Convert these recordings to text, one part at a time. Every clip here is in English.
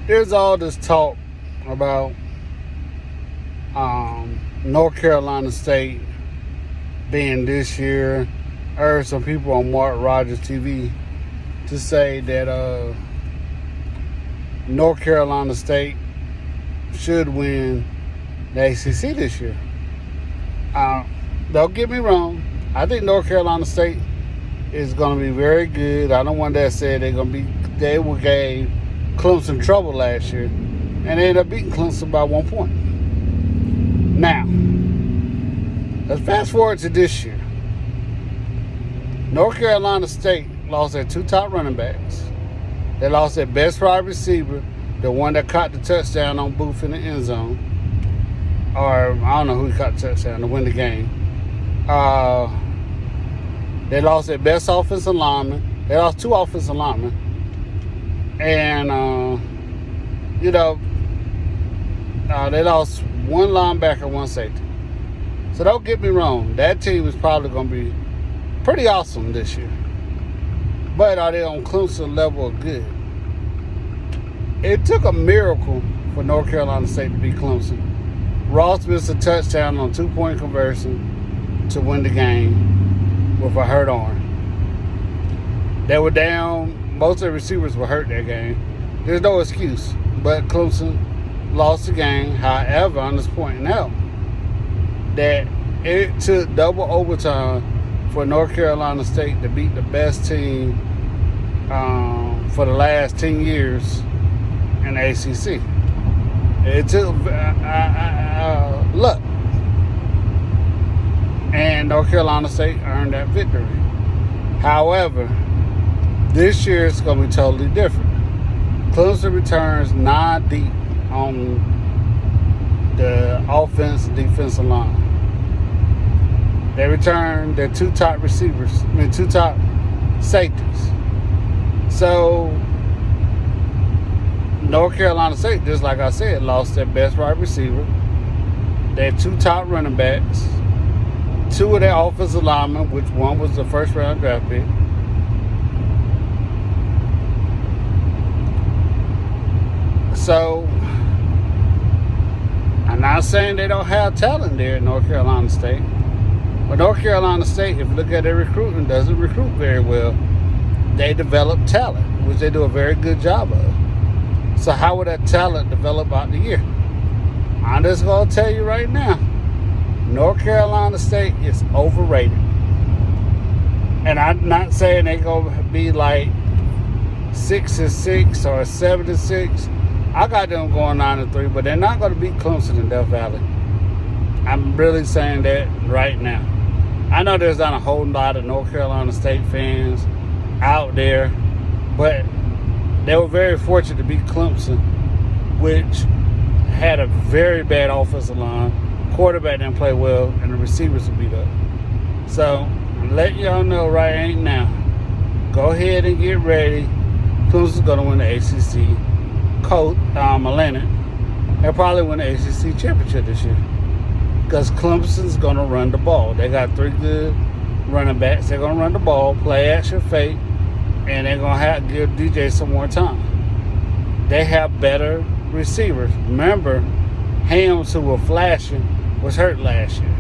there's all this talk about North Carolina State being this year. I heard some people on Mark Rogers TV to say that North Carolina State should win the ACC this year. Don't get me wrong. I think North Carolina State is going to be very good. I don't want that said they gave Clemson trouble last year, and they ended up beating Clemson by 1 point. Now, let's fast forward to this year. North Carolina State lost their 2 top running backs. They lost their best wide receiver, the one that caught the touchdown on Booth in the end zone. Or, I don't know who caught the touchdown to win the game. They lost their best offensive lineman. They lost 2 offensive linemen. And, they lost 1 linebacker, 1 safety. So don't get me wrong. That team is probably going to be pretty awesome this year. But are they on Clemson level of good? It took a miracle for North Carolina State to beat Clemson. Ross missed a touchdown on 2-point conversion to win the game with a hurt arm. They were down. Most of the receivers were hurt that game. There's no excuse. But Clemson lost the game. However, I'm just pointing out that it took double overtime for North Carolina State to beat the best team for the last 10 years in the ACC. It took luck. And North Carolina State earned that victory. However, this year it's going to be totally different. Clemson returns 9 deep on the offense and defensive line. They return their 2 top receivers, 2 top safeties. So, North Carolina State, just like I said, lost their best wide receiver, their 2 top running backs, 2 of their offensive linemen, which one was the first round draft pick. So, I'm not saying they don't have talent there at North Carolina State. But North Carolina State, if you look at their recruiting, doesn't recruit very well. They develop talent, which they do a very good job of. So how would that talent develop out the year? I'm just going to tell you right now, North Carolina State is overrated. And I'm not saying they're going to be like 6-6 or 7-6. I got them going 9-3, but they're not going to beat Clemson in Death Valley. I'm really saying that right now. I know there's not a whole lot of North Carolina State fans out there, but they were very fortunate to beat Clemson, which had a very bad offensive line. Quarterback didn't play well, and the receivers were beat up. So, I'm letting y'all know right now. Go ahead and get ready. Clemson's going to win the ACC. Atlantic. They'll probably win the ACC championship this year. Because Clemson's going to run the ball. They got 3 good running backs. They're going to run the ball, play action fake, and they're going to have to give DJ some more time. They have better receivers. Remember, Hams, who were flashing, was hurt last year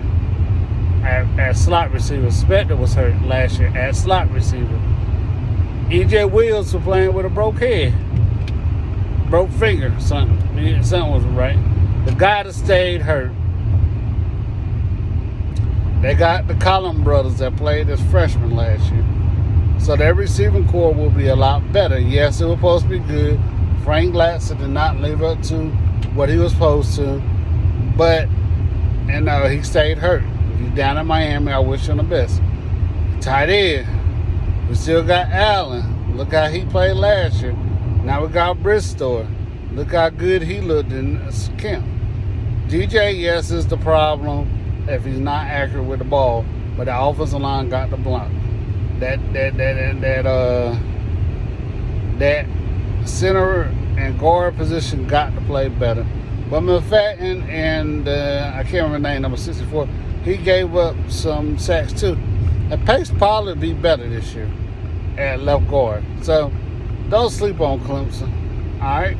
at slot receiver. Spector was hurt last year at slot receiver. E.J. Wills was playing with a broke head. Broke finger, something. Something was right. The guy that stayed hurt. They got the Collins brothers that played as freshmen last year. So their receiving core will be a lot better. Yes, it was supposed to be good. Frank Latson did not live up to what he was supposed to. But, he stayed hurt. If he's down in Miami, I wish him the best. Tight end. We still got Allen. Look how he played last year. Now we got Bristol. Look how good he looked in camp. DJ, yes, is the problem if he's not accurate with the ball, but the offensive line got the block. That center and guard position got to play better. But McFadden and I can't remember the name, number 64, he gave up some sacks too. And Pace probably be better this year at left guard. So don't sleep on Clemson. All right.